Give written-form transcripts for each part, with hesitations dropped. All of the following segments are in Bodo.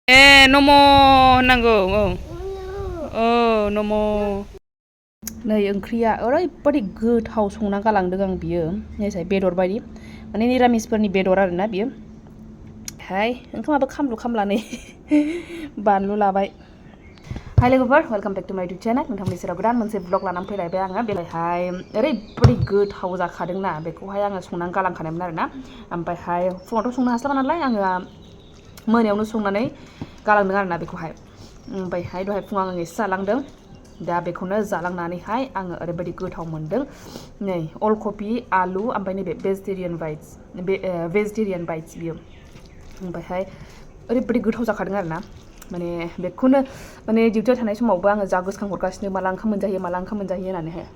नम' होननांगौ नम' नै ओंख्रिया ओरैबादि गोथाव संना गालांदों आं बियो नायसाय बेदर बायदि माने निरामिसफोरनि बेदर आरोना बियो हाय ओंखामाबो खामलु खामलानै बानलु लाबाय हाय लोगोफोर वेलकाम बेक टु माय इउटुब चेनेल नोंथांनि सेराव गोदान मोनसे ब्लग लानानै फैलायबाय आङो बेलायहाय ओरैबादि गोथाव जाखादोंना बेखौहाय आङो संनानै गालांखानायमोन आरोना ओमफ्रायहाय फुङावथ' संनो हास्लाबा नालाय आङो मोनायावनो संनानै गालांदों आरोना बेखौहाय ओमफ्रायहाय दहाय फुङाव आङो एसे जालांदों दा बेखौनो जालांनानैहाय आङो ओरैबादि गोथाव मोनदों नै अल कफि आलु ओमफ्राय नैबे भेजिटेरियान बाइट्स बियो ओमफ्रायहाय ओरैबादि गोथाव जाखादों आरोना माने बेखौनो माने डिउटियाव थानाय समावबो आङो जा गोसोखांहरगासिनो माला ओंखाम मोनजायो होननानैहाय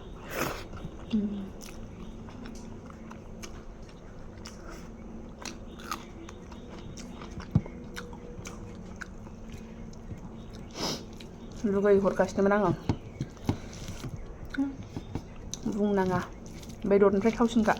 लुगैहरगासिनोमोन आङो बुंनाङा बेदरनिफ्राय थावसिनखा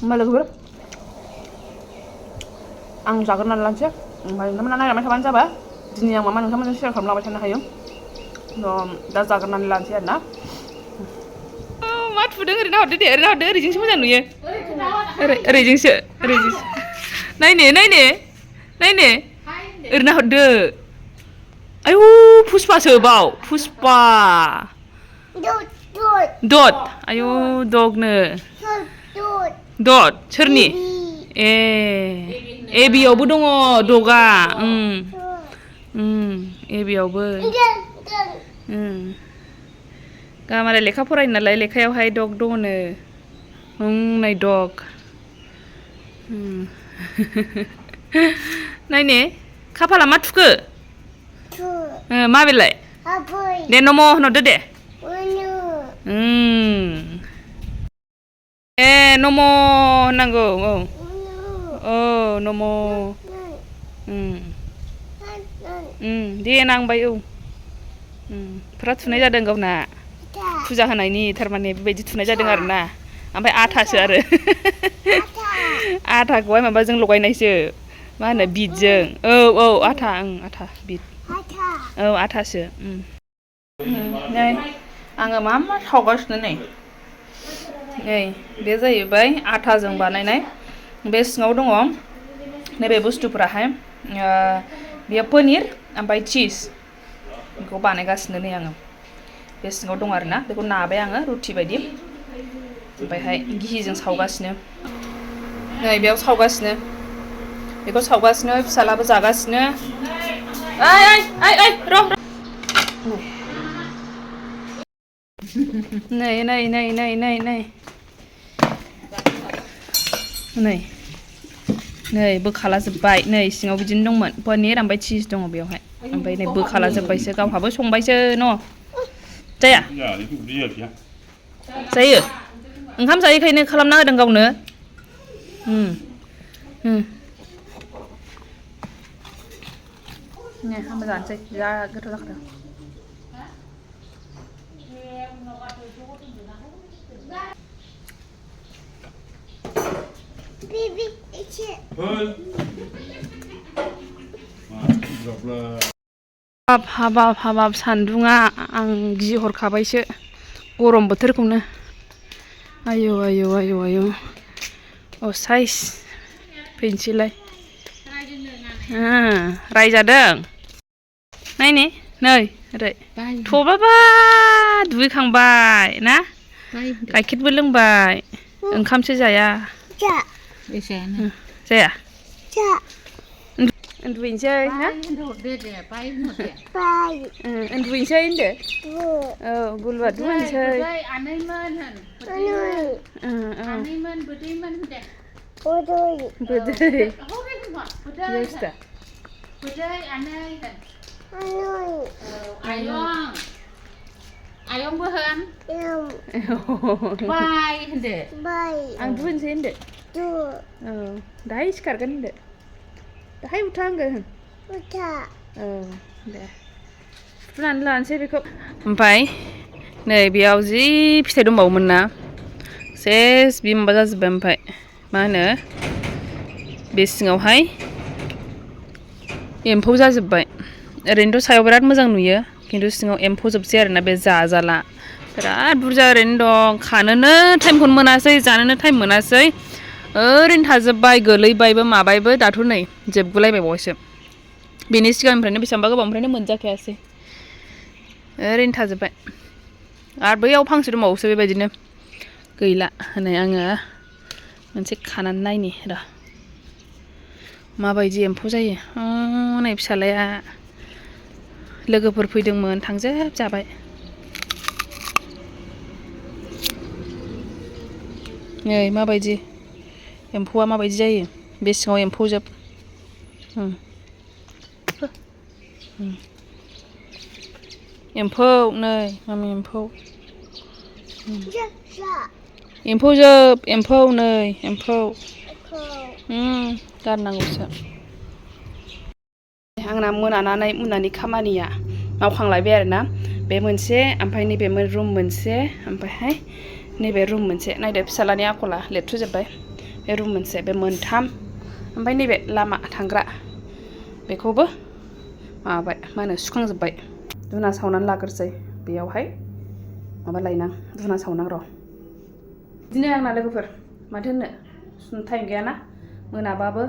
होमबा लोगोफोर आं जाग्रोनानै लानोसै ओमफ्राय नोंथांमोना नायलांबाय थाबानो जाबाय दिनै आं मा नोंथांमोनजों शेयार खालामलांबाय थानो हायो दा जाग्रोनानै लानोसै आरोना मा थुदों ओरैनो हरदो दे ओरैजोंसो मोजां नुयो ओरैजोंसो नायनो ओरैनो हरदो आयु पुष्पासो बाव पुष्पा दत आयु दगनो दत सोरनि ए बियावबो दङ दगा ए बियावबो गामालाय लेखा फरायो नालाय लेखायावहाय दग दङनो नै दग नायने खाफाला मा थुखो माबेलाय दे नम' होनहरदो दे नम' होननांगौ नम' दे नांबाय फुरा थुनाय जादों गावना फुजा होनायनि थारमाने बेबायदि थुनाय जादों आरोना ओमफ्राय आथासो आरो आथाखौहाय माबाजों लगायनायसो मा होनो बिटजों आथा बिट आथासो नै आङो मा सावगासिनो नै बे जाहैबाय आथाजों बानायनाय बे सिङाव दङ नैबे बुस्थुफोराहाय बेयो पनिर ओमफ्राय चिज बेखौ बानायगासिनो नै आङो बे सिङाव दं आरोना बेखौ नाबाय आङो रुटि बायदि ओमफ्रायहाय घिजों सावगासिनो नै बेयाव सावगासिनो बेखौ सावगासिनो फिसालाबो जागासिनो नै बोखाला जोब्बाय नै सिङाव बिदिनो दंमोन पनिर ओमफ्राय चिज दङ बेयावहाय ओमफ्राय नै बोखाला जोब्बायसो गावहाबो संबायसो न' जाया जायो ओंखाम जायैखायनो खालामना होदों गावनो नै आंबो जानोसै जा गोथाव जाखादों हाबाब सान्दुङा आं गिहरखाबायसो गरम बोथोरखौनो आयौ साइस फैनोसैलाय रायजादों नायने नै ओरै थ'बाबा दुगैखांबाय ना गाइखेरबो लोंबाय ओंखामसो जाया जाया उन्दुहैनोसै ना उन्दुहैनोसै होनदो गुलबादुं होनसै बोदै Boleh aneh kan? Ayong. Ayong berhan. Bye hendak. Ang buin sih hendak. Dah sekarang hendak. Dah utang kan? Dah. Punan lansai beku. Sampai. Nih biar uji bisa dong bau mana. Ses bim baca sebempai. Mana? Besingauhai. एम्फौ जाजोब्बाय ओरैनोथ' सायाव बिराद मोजां नुयो खिन्थु सिङाव एम्फौ जोबसै आरोना बे जाजाला बिराद बुरजा ओरैनो दं खानोनो टाइमखौनो मोनासै जानोनो टाइम मोनासै ओरैनो थाजोब्बाय गोलैबायबो माबायबो दाथ' नै जोबगुलायबायबावसो बेनि सिगांनिफ्रायनो बेसेबांबा गोबांनिफ्रायनो मोनजाखायासै ओरैनो थाजोब्बाय आरो बैयाव फांसे दंबावोसो बेबायदिनो गैला होनै आङो मोनसे खानानै नायनि र' माबायदि एम्फौ जायो नै फिसालाया लोगोफोर फैदोंमोन थांजोबजाबाय नै माबायदि एम्फौआ माबायदि जायो बे सिङाव एम्फौ जोब एम्फौ नै मामि एम्फौ एम्फौ जोब एम्फौ नै एम्फौ गारनांगौसो आंना मोनानि खामानिया मावखांलायबाय आरोना बे मोनसे ओमफ्राय नैबे रुम मोनसे ओमफ्रायहाय नैबे रुम मोनसे नायदो फिसालानि आखला लेथ्रोजोब्बाय बे रुम मोनसे बे मोनथाम ओमफ्राय नैबे लामा थांग्रा बेखौबो माबाबाय मा होनो सुखांजोब्बाय धुना सावनानै लाग्रोसै बेयावहाय माबा लायनां धुना सावनां र' बिदिनो आंना लोगोफोर माथो होननो सुनो टाइम गैयाना मोनाबाबो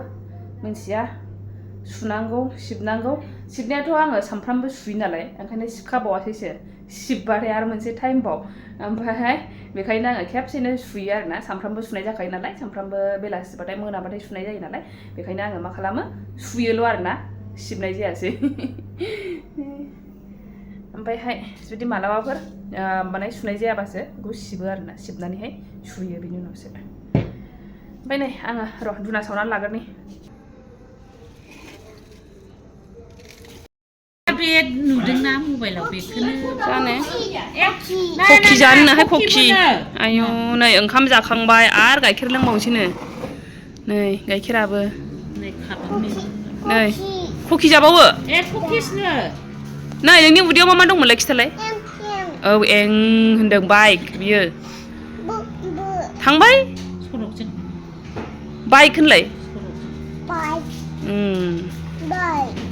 मिन्थिया सुनांगौ सिबनांगौ सिबनायाथ' आङो सामफ्रामबो सुयो नालाय ओंखायनो सिबखाबावासैसो सिबबाथाय आरो मोनसे टाइमबाव ओमफ्रायहाय बेखायनो आङो खेबसेनो सुयो आरोना सामफ्रामबो सुनाय जाखायो नालाय सामफ्रामबो बेलासिबाथाय मोनाबाथाय सुनाय जायो नालाय बेखायनो आङो मा खालामो सुयोल' आरोना सिबनाय जायासै ओमफ्रायहाय जुदि मालाबाफोर माने सुनाय जायाबासो बेखौ सिबो आरोना सिबनानैहाय सुयो बेनि उनावसो ओमफ्राय नै आङो र' धुना सावनानै लाग्रोनि बे नुदोंना मबाइलाव बेखौनो जानो ककि जानोहाय ककि आयु नै ओंखाम जाखांबाय आरो गाइखेर लोंबावनोसैनो नै गाइखेराबो नै ककि जाबावो ककिसनो नै नोंनि उदैयाव मा दंमोनलाय खिथालाय औ एं होनदों बाइक बियो थांबाय बाइक होनलाय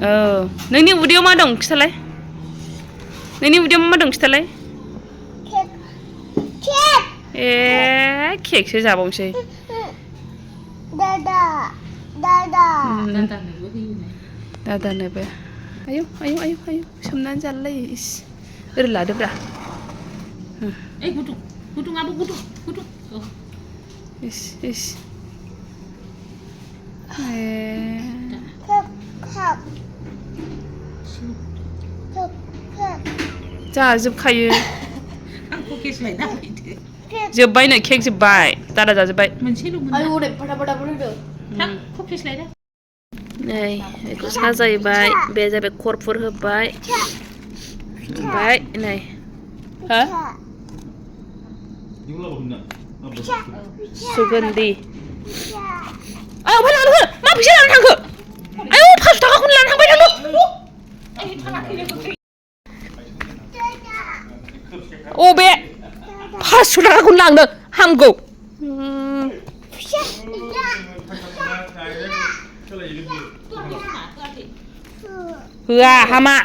औ नोंनि उदैयाव मा दं खिथालाय नोंनि उदैयाव मा दं खिथालाय ए केकसो जाबावनोसै दादानोबो आयौ आयौ आयौ आयौ सोमनानै जालायो इस ओरै लादोब्रा गुदुङाबो गुदुं इस इस जाजोबखायो जोब्बायनो केक जोब्बाय दादा जाजोब्बाय नै बेखौ साजायबाय बे जाबाय खरफोर होबाय ओमफ्राय नै हा सुगन्धि ओमफ्राय लांनो मा फैसा लानानै थांखो आयौ 500 थाखाखौनो लानानै थांबाय थांनो अबे 500 थाखाखौनो लांदों हामगौ होआ हामा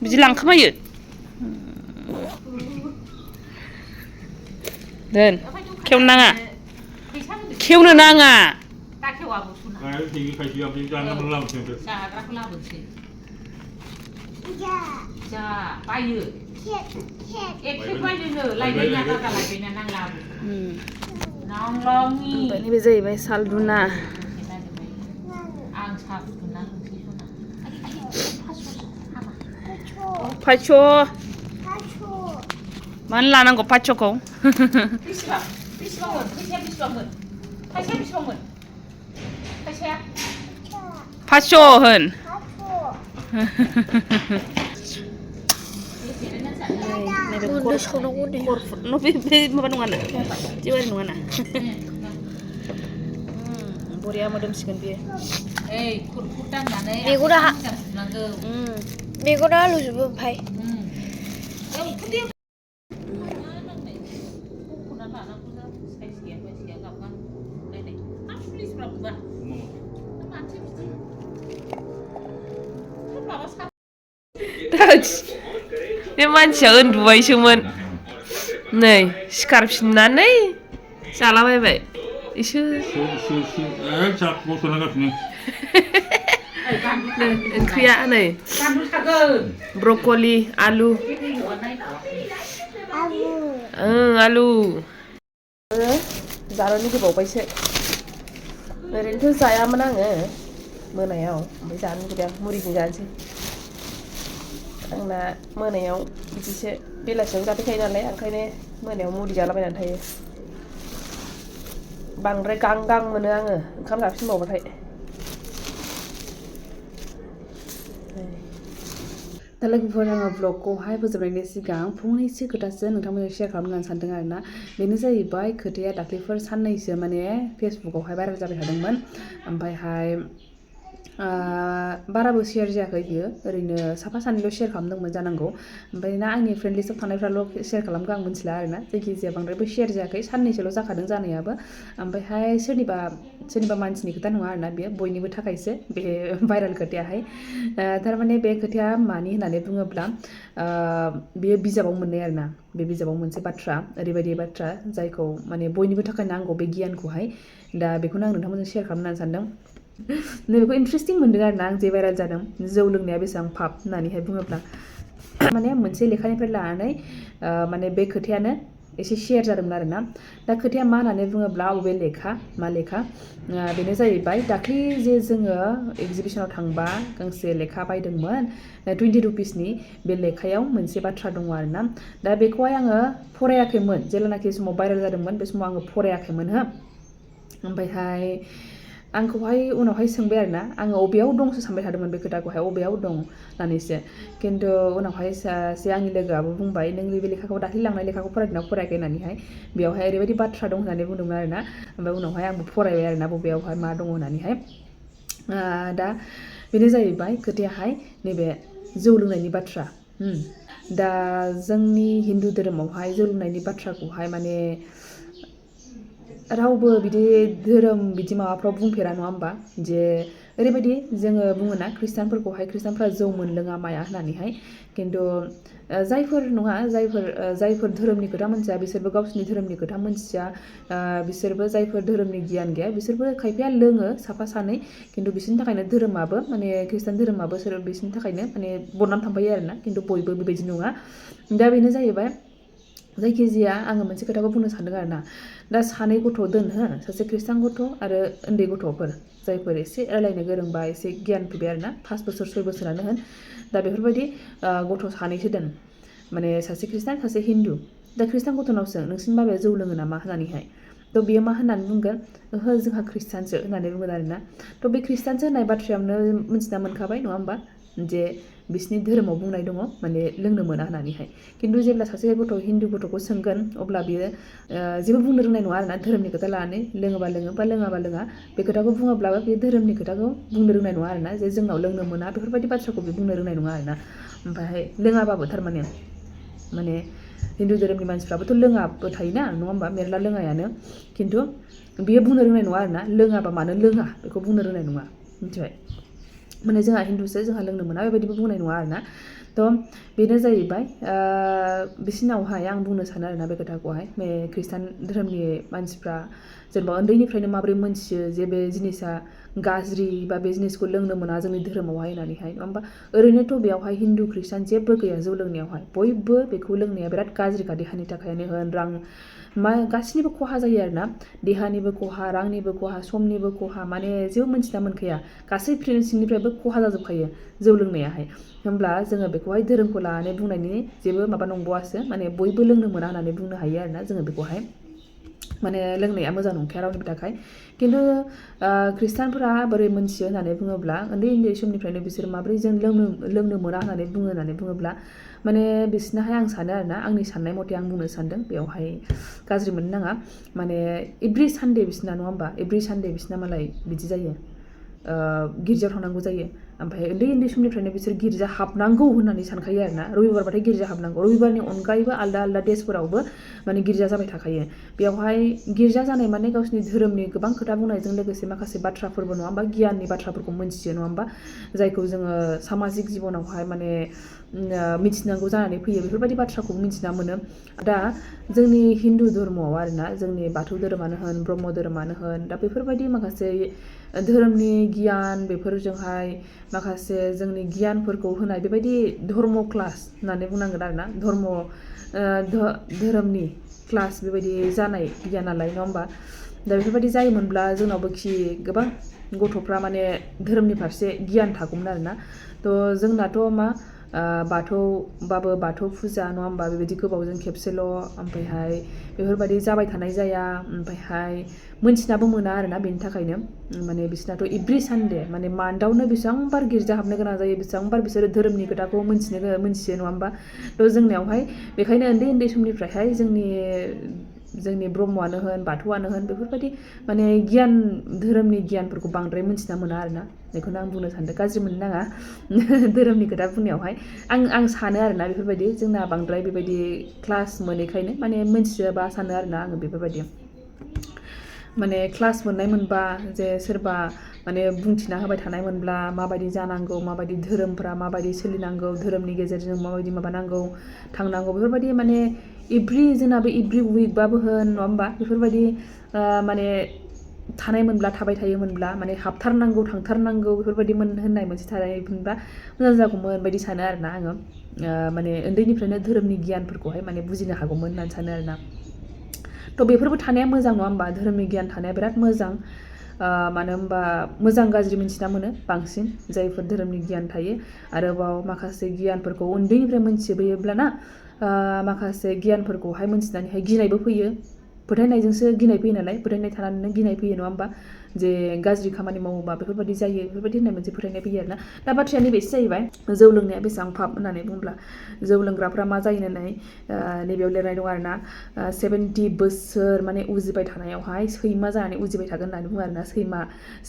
बिदि लांखोमायो दोन खेवनो नाङा खेवनो नाङा बायो नैबे जाहैबाय साल धुना फास्स' मानो लानांगौ 500खौ बेसेबांमोन फैसाया बेसेबांमोन 500 होन Udah sono udah. बे माबा नङा ना जेवारि नङा ना बरिया मोदोमसिगोन बियो खुरखुर दांनानै बेखौ दा सुनांगौ बेखौ दा आलुजोबो ओमफ्राय बे मानसिया उन्दुबायसोमोन नै सिखारफिननानै जालाबायबाय इसोर ओंख्रिया नै ब्रकलि आलु आलु जानो लुगैबावबायसो ओरैनोथ' जायामोन आङो मोनायाव ओमफ्राय जानो लुगैदों मुरिजों जानोसै आंना मोनायाव बिदिसो बेलासियाव जाबाय थायो नालाय ओंखायनो मोनायाव मुरि जालाबायनानै थायो बांद्राय गां गां मोनो आङो ओंखाम जाफिनबावबाथाय दा लोगोफोर आङो ब्लगखौहाय फोजोबनायनि सिगां फंनैसो खोथासो नोंथांमोनजों शेयार खालामनो होननानै सानदों आरोना बेनो जाहैबाय खोथाया दाख्लैफोर साननैसो माने फेसबुकआवहाय भाइरेल जाबाय थादोंमोन ओमफ्रायहाय बाराबो शेयार जायाखै बियो ओरैनो साफा सानैल' शेयार खालामदोंमोन जानांगौ ओमफ्राय ना आंनि फ्रेन्ड लिस्टआव थानायफ्राल' शेयार खालामखो आं मिथिला आरोना जायखिजाया बांद्रायबो शेयार जायाखै साननैसोल' जाखादों जानायाबो ओमफ्रायहाय सोरनिबा मानसिनि खोथा नङा आरोना बेयो बयनिबो थाखायसो बे भाइरेल खोथायाहाय थारमाने बे खोथाया मानि होननानै बुङोब्ला बेयो बिजाबाव मोननाय आरोना बे बिजाबाव मोनसे बाथ्रा ओरैबायदि बाथ्रा जायखौ माने बयनिबो थाखाय नांगौ बे गियानखौहाय दा बेखौनो आं नोंथांमोनजों शेयार खालामनो होननानै सानदों नैबेखौ इन्ट्रेस्टिं मोनदों आरोना आं जे भाइरेल जादों जौ लोंनाया बेसेबां पाप होननानैहाय बुङोब्ला माने मोनसे लेखानिफ्राय लानानै माने बे खोथायानो एसे शेयार जादोंमोन आरोना दा खोथाया मा होननानै बुङोब्ला अबे लेखा मा लेखा बेनो जाहैबाय दाख्लि जे जोङो एगजिबिसनाव थांबा गांसे लेखा बायदोंमोन 20 रुपिसनि बे लेखायाव मोनसे बाथ्रा दङ आरोना दा बेखौहाय आङो फरायाखैमोन जेब्लानाखि समाव भाइरेल जादोंमोन बे समाव आङो फरायाखैमोन हो ओमफ्रायहाय आंखौहाय उनावहाय सोंबाय आरोना आङो अबेयाव दंसो सानबाय थादोंमोन बे खोथाखौहाय अबेयाव दं होननानैसो खिन्थु उनावहाय सासे आंनि लोगोआबो बुंबाय नों बे लेखाखौ दाख्लि लांनाय लेखाखौ फरायदोंना फरायाखै होननानैहाय बेयावहाय ओरैबायदि बाथ्रा दं होननानै बुंदोंमोन आरोना ओमफ्राय उनावहाय आंबो फरायबाय आरोना बबेयावहाय मा दङ होननानैहाय दा बेनो जाहैबाय खोथायाहाय नैबे जौ लोंनायनि बाथ्रा दा जोंनि हिन्दु धोरोमावहाय जौ लोंनायनि बाथ्राखौहाय माने रावबो बिदि धोरोम बिदि माबाफ्राव बुंफेरा नङा होमबा जे ओरैबायदि जोङो बुङोना खृष्टानफ्रा जौ मोनलोङा माया होननानैहाय खिन्थु जायफोर नङा जायफोर धोरोमनि खोथा मोनथिया बिसोरबो गावसिनि धोरोमनि खोथा मोनथिया बिसोरबो जायफोर धोरोमनि गियान गैया बिसोरबो खायफाया लोङो साफा सानै खिन्थु बिसोरनि थाखायनो धोरोमाबो माने खृष्टान धोरोमाबो बिसोरनि थाखायनो माने बदनाम थांफायो आरोना खिन्थु बयबो बेबायदि नङा दा बेनो जाहैबाय जायखिजाया आङो मोनसे खोथाखौ बुंनो सानदों आरोना दा सानै गथ' दोन हो सासे खृष्टान गथ' आरो उन्दै गथ'फोर जायफोर एसे रायलायनो गोरोंबा एसे गियान फैबाय आरोना 5 बोसोर 6 बोसोरानो होन दा बेफोरबायदि गथ' सानैसो दोन माने सासे खृष्टान सासे हिन्दु दा खृष्टान गथ'नाव सों नोंसिनि बाबाया जौ लोङो नामा होननानैहाय थ' बेयो मा होननानै बुंगोन ओहो जोंहा खृष्टानसो होननानै बुंगोन आरोना थ' बे खृष्टानसो होननाय बाथ्रायावनो मिन्थिना मोनखाबाय नङा होमबा जे बिसिनि धोरोमाव बुंनाय दङ माने लोंनो मोना होननानैहाय खिन्थु जेब्ला सासे हिन्दु गथ'खौ सोंगोन अब्ला बियो जेबो बुंनो रोंनाय नङा आरोना धोरोमनि खोथा लानानै लोङोबा लोङो बा लोङाबा लोङा बे खोथाखौ बुङोब्लाबो बे धोरोमनि खोथाखौ बुंनो रोंनाय नङा आरोना जे जोंनाव लोंनो मोना बेफोरबायदि बाथ्राखौ बे बुंनो रोंनाय नङा आरोना ओमफ्राय लोङाबाबो थारमाने माने हिन्दु धोरोमनि मानसिफ्राबोथ' लोङाबो थायोना नङा होमबा मेरला लोङायानो खिन्थु बियो बुंनो रोंनाय नङा आरोना लोङाबा मानो लोङा बेखौ बुंनो रोंनाय नङा मिथिबाय माने जोंहा हिन्दुसो जोंहा लोंनो मोना बेबायदिबो बुंनाय नङा आरोना थ' बेनो जाहैबाय बिसिनावहाय आं बुंनो सानो आरोना बे खोथाखौहाय बे खृष्टान धोरोमनि मानसिफ्रा जेनेबा उन्दैनिफ्रायनो माबोरै मोनथियो जे बे जिनिसा गाज्रि बा बे जिनिसखौ लोंनो मोना जोंनि धोरोमावहाय होननानैहाय नङा होमबा ओरैनोथ' बेयावहाय हिन्दु खृष्टान जेबो गैया जौ लोंनायावहाय बयबो बेखौ लोंनाया बिराद गाज्रिखा देहानि थाखायनो होन रां गासैनिबो खहा जायो आरोना देहानिबो खहा रांनिबो खहा समनिबो खहा माने जेबो मोनथिना मोनखाया गासै सिंनिफ्रायबो खहा जाजोबखायो जौ लोंनायाहाय होमब्ला जोङो बेखौहाय धोरोमखौ लानानै बुंनायनि जेबो माबा नंबावासो माने बयबो लोंनो मोना होननानै बुंनो हायो आरोना जोङो बेखौहाय माने लोंनाया मोजां नंखाया रावनिबो थाखाय खिन्थु ख्रिस्टानफोरा बोरै मोनथियो होननानै बुङोब्ला उन्दै समनिफ्रायनो बिसोर माबोरै जों लोंनो मोना होननानै बुङोब्ला माने बिसोरनाहाय आं सानो आरोना आंनि साननाय मथे आं बुंनो सानदों बेयावहाय गाज्रि मोननो नाङा माने एभ्रि सानडे बिसोरना नङा होमबा एभ्रि सानडे बिसोरना मालाय बिदि जायो गिर्जायाव थांनांगौ जायो ओमफ्राय उन्दै समनिफ्रायनो बिसोर गिर्जा हाबनांगौ होननानै सानखायो आरोना रबिबारबाथाय गिर्जा हाबनांगौ रबिबारनि अनगायैबो आलदा देसफोरावबो माने गिर्जा जाबाय थाखायो बेयावहाय गिर्जा जानाय माने गावसिनि धोरोमनि गोबां खोथा बुंनायजों लोगोसे माखासे बाथ्राफोरबो नङा होमबा गियाननि बाथ्राफोरखौ मोनथियो नङा होमबा जायखौ जोङो सामाजिक जिबनावहाय माने मिथिनांगौ जानानै फैयो बेफोरबायदि बाथ्राखौ मिथिना मोनो दा जोंनि हिन्दु धर्मआव आरोना जोंनि बाथौ धोरोमानो होन ब्रह्म धोरोमानो होन दा बेफोरबायदि माखासे धोरोमनि गियान बेफोरजोंहाय माखासे जोंनि गियानफोरखौ होनाय बेबायदि धर्म क्लास होननानै बुंनांगोन आरोना धोरोमनि क्लास बेबायदि जानाय गैया नालाय नङा होमबा दा बेफोरबायदि जायोमोनब्ला जोंनावबो गोबां गथ'फ्रा माने धोरोमनि फारसे गियान थागौमोन आरोना थ' जोंनाथ' मा बाथौबाबो बाथौ फुजा नङा होमबा बेबायदि गोबावजों खेबसेल' ओमफ्रायहाय बेफोरबायदि जाबाय थानाय जाया ओमफ्रायहाय मोनथिनाबो मोना आरोना बेनि थाखायनो माने बिसोरनाथ' एभ्रि सानडे माने मान्थआवनो बेसेबांबार गिर्जा हाबनो गोनां जायो बेसेबांबार बिसोरो धोरोमनि खोथाखौ मोनथियो नङा होमबा थ' जोंनियावहाय बेखायनो उन्दै समनिफ्रायहाय जोंनि ब्रह्मआनो होन बाथौआनो होन बेफोरबायदि माने धोरोमनि गियानफोरखौ बांद्राय मोनथिना मोना आरोना बेखौनो आं बुंनो सानदों गाज्रि मोननो नाङा धोरोमनि खोथा बुंनायावहाय आं सानो आरोना बेफोरबायदि जोंना बांद्राय बेबायदि क्लास मोनैखायनो माने मोनथिजोबा सानो आरोना आङो बेफोरबायदि माने क्लास मोननाय मोनबा जे सोरबा माने बुंथिना होबाय थानाय मोनब्ला माबायदि जानांगौ माबायदि धोरोमफ्रा माबायदि सोलिनांगौ धोरोमनि गेजेरजों माबायदि माबानांगौ थांनांगौ बेफोरबायदि माने जोंनाबो एभ्रि उइकबाबो होन नङा होमबा बेफोरबायदि माने थाबाय थायोमोनब्ला माने हाबथारनांगौ थांथारनांगौ बेफोरबायदि होननाय मोनसे थानायमोनबा मोजां जागौमोन बायदि सानो आरोना आङो माने उन्दैनिफ्रायनो धोरोमनि गियानफोरखौहाय माने बुजिनो हागौमोन होननानै सानो आरोना थ' बेफोरबो थानाया मोजां नङा होमबा धोरोमनि गियान थानाया बिराद मोजां मानो होमबा मोजां गाज्रि मिन्थिना मोनो बांसिन जायफोर धोरोमनि गियान थायो आरोबाव माखासे गियानफोरखौ उन्दैनिफ्राय मोनथिबोयोब्लाना माखासे गियानफोरखौहाय मोनथिनानैहाय गिनायबो फैयो फोथायनायजोंसो गिनाय फैयो नालाय फोथायनाय थानानैनो गिनाय फैयो नङा होमबा जे गाज्रि खामानि मावोबा बेफोरबायदि जायो बेफोरबायदि होननाय मोनसे फोथायनाय फैयो आरोना दा बाथ्राया नैबेसो जाहैबाय जौ लोंनाया बेसेबां पाप होननानै बुंब्ला जौ लोंग्राफ्रा मा जायो होननानै नैबेयाव लिरनाय दं आरोना 70 बोसोर माने उजिबाय थानायावहाय सैमा जानानै उजिबाय थागोन होननानै बुङो आरोना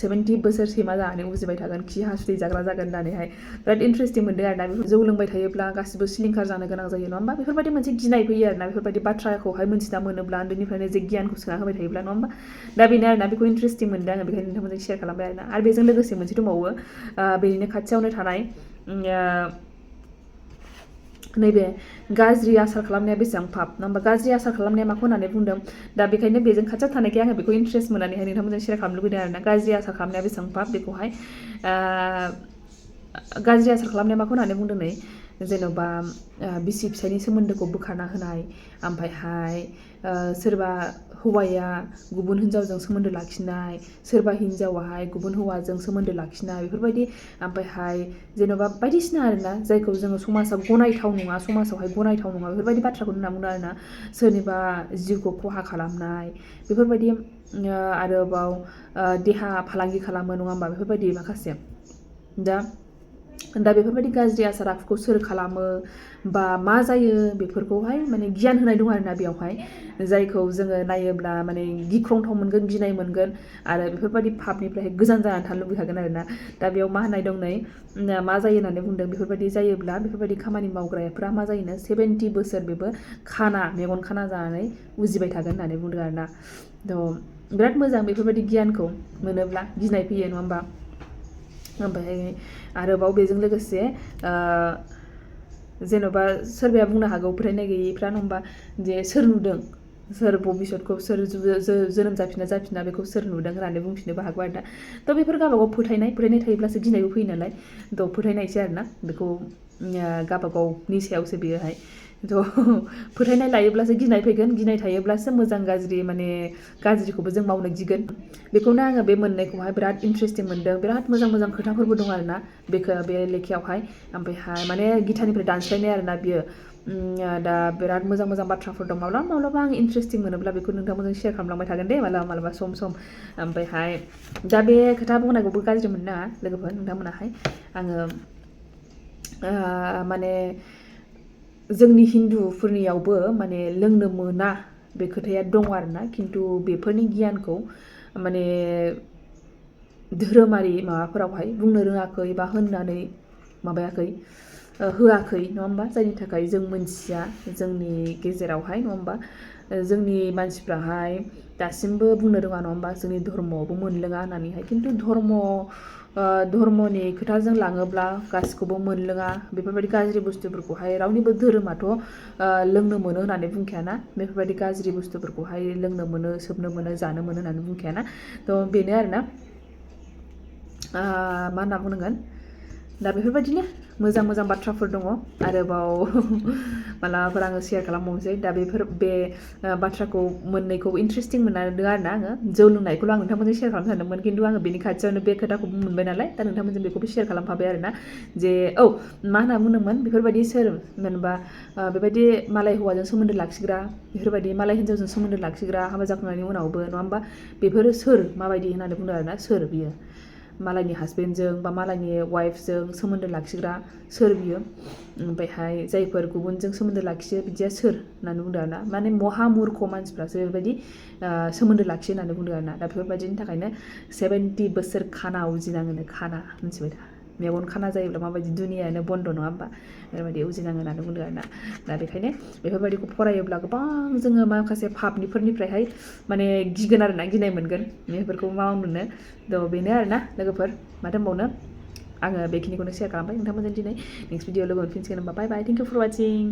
70 बोसोर सैमा जानानै उजिबाय थागोन खि हासुदै जाग्रा जागोन होननानैहाय बिराद इन्ट्रेस्टिं मोनदों आरोना जौ लोंबाय थायोब्ला गासिबो सिलिंखार जानो गोनां जायो नङा होमबा बेफोरबायदि मोनसे गिनाय फैयो आरोना बेफोरबायदि बाथ्राखौहाय मोनथिना मोनोब्ला उन्दैनिफ्रायनो जे गियानखौ सोना होबाय थायोब्ला नङा होमबा दा बेनो आरोना बेखौ इन्ट्रेस्टिं मोनदों आङो बेखायनो नोंथांमोनजों शेयार खालामबाय आरोना आरो बेजों लोगोसे मोनसे दंबावो बेनिनो खाथियावनो थानाय नैबे गाज्रि आसार खालामनाया बेसेबां पाप नङा होमबा गाज्रि आसार खालामनाया माखौ होननानै बुंदों दा बेखायनो बेजों खाथियाव थानायखाय आङो बेखौ इन्ट्रेस्ट मोननानैहाय नोंथांमोनजों शेयार खालामनो लुबैदों आरोना गाज्रि आसार खालामनाया बेसेबां पाप बेखौहाय गाज्रि आसार खालामनाया माखौ होननानै बुंदों नै जेन'बा बिसि फिसायनि सोमोन्दोखौ बोखारना होनाय ओमफ्रायहाय सोरबा हौवाया गुबुन हिन्जावजों सोमोन्दो लाखिनाय सोरबा हिन्जावाहाय गुबुन हौवाजों सोमोन्दो लाखिनाय बेफोरबायदि ओमफ्रायहाय जेन'बा बायदिसिना आरोना जायखौ जोङो समाजाव गनायथाव नङा समाजावहाय गनायथाव नङा बेफोरबायदि बाथ्राखौ होनना बुङो आरोना सोरनिबा जिउखौ खहा खालामनाय बेफोरबायदि आरोबाव देहा फालांगि खालामो नङा होमबा बेफोरबायदि माखासे दा बेफोरबायदि गाज्रि आसार आखुखौ सोर खालामो बा मा जायो बेफोरखौहाय माने गियान होनाय दं आरोना बेयावहाय जायखौ जोङो नायोब्ला माने गिख्रंथाव मोनगोन गिनाय मोनगोन आरो बेफोरबायदि पापनिफ्राय गोजान जानानै थानो लुबैखागोन आरोना दा बेयाव मा होननाय दं नै मा जायो होननानै बुंदों बेफोरबायदि जायोब्ला बेफोरबायदि खामानि मावग्राफ्रा मा जायोनो 70 बोसोर बेबो मेगन खाना जानानै उजिबाय थागोन होननानै बुंदों आरोना थ' बिराद मोजां बेफोरबायदि गियानखौ मोनोब्ला गिनाय फैयो नङा होमबा ओमफ्राय आरोबाव बेजों लोगोसे जेन'बा सोरबाया बुंनो हागौ फोथायनाय गैयैफ्रा नङा होमबा जे सोर नुदों सोर भबिष्यतखौ सोर जोनोम जाफिना बेखौ सोर नुदों होननानै बुंफिननोबो हागौ आरोना थ' बेफोर गावबागाव फोथायनाय थायोब्लासो गिनायबो फैयो नालाय थ' फोथायनायसो आरोना बेखौ गावबागावनि सायावसो बेयोहाय थ' फोथायनाय लायोब्लासो गिनाय फैगोन गिनाय थायोब्लासो मोजां गाज्रि माने गाज्रिखौबो जों मावनो गिगोन बेखौनो आङो बे मोननायखौहाय बिराद इन्ट्रेस्टिं मोनदों बिराद मोजां खोथाफोरबो दं आरोना बे लेखायावहाय ओमफ्रायहाय माने गितानिफ्राय दानस्लायनाय आरोना बियो दा बिराद मोजां मोजां बाथ्राफोर दं माब्लाबा आं इन्ट्रेस्टिं मोनोब्ला बेखौ नोंथांमोनजों शेयार खालामलांबाय थागोन दे मालाबा सम ओमफ्रायहाय दा बे खोथा बुंनायखौबो गाज्रि मोननो नाङा लोगोफोर नोंथांमोनाहाय आङो माने जोंनि हिन्दुफोरनियावबो माने लोंनो मोना बे खोथाया दं आरोना खिन्थु बेफोरनि गियानखौ माने धोरोमारि माबाफोरावहाय बुंनो रोङाखै बा होननानै माबायाखै होआखै नङा होमबा जायनि थाखाय जों मोनथिया जोंनि गेजेरावहाय नङा होमबा जोंनि मानसिफ्राहाय दासिमबो बुंनो रोङा नङा होमबा जोंनि धर्मआवबो मोनलोङा होननानैहाय खिन्थु धर्मनि खोथाजों लाङोब्ला गासिखौबो मोनलोङा बेफोरबायदि गाज्रि बुस्थुफोरखौहाय रावनिबो धोरोमाथ' लोंनो मोनो होननानै बुंखायाना बेफोरबायदि गाज्रि बुस्थुफोरखौहाय लोंनो मोनो सोबनो मोनो जानो मोनो होननानै बुंखायाना थ' बेनो आरोना मा होनना बुंनांगोन दा बेफोरबायदिनो मोजां मोजां बाथ्राफोर दङ आरोबाव मालाबाफोर आङो शेयार खालामबावनोसै दा बे बाथ्राखौ मोननैखौ इन्ट्रेस्टिं मोनदों आरोना आङो जौ लोंनायखौल' आं नोंथांमोनजों शेयार खालामनो सानदोंमोन खिन्थु आङो बेनि खाथियावनो बे खोथाखौ मोनबाय नालाय दा नोंथांमोनजों बेखौबो शेयार खालामफाबाय आरोना जे मा होनना बुंदोंमोन बेफोरबायदि सोर जेनेबा बेबायदि मालाय हौवाजों सोमोन्दो लाखिग्रा बेफोरबायदि मालाय हिन्जावजों सोमोन्दो लाखिग्रा हाबा जाखांनायनि उनावबो नङा होमबा बेफोरो सोर माबायदि होननानै बुंदों आरोना सोर बियो मालायनि हासबेन्डजों बा मालायनि वाइफजों सोमोन्दो लाखिग्रा सोर बियो ओमफ्रायहाय जायफोर गुबुनजों सोमोन्दो लाखियो बिदिया सोर होननानै बुंदों आरोना माने महामुर्ख मानसिफ्रासो बेबायदि सोमोन्दो लाखियो होननानै बुंदों आरोना दा बेफोरबायदिनि थाखायनो 70 बोसोर खाना उजिनाङोनो खाना मिथिबाय दा मेगन खाना जायोब्ला माबायदि दुनियानो बन्द नङा होमबा बेबायदि उजिनाङो होननानै बुंदों आरोना दा बेखायनो बेफोरबायदिखौ फरायोब्ला गोबां जोङो माखासे पापनिफोरनिफ्रायहाय माने गिगोन आरोना गिनाय मोनगोन बेफोरखौ मावनोनो थ' बेनो आरोना लोगोफोर माथो होनबावनो आङो बेखिनिखौनो शेयार खालामबाय नोंथांमोनजों दिनै नेक्स्ट भिडिअ लोगो मोनफिनसिगोन होनबा बाय बाय थेंक इउ फर वाचिं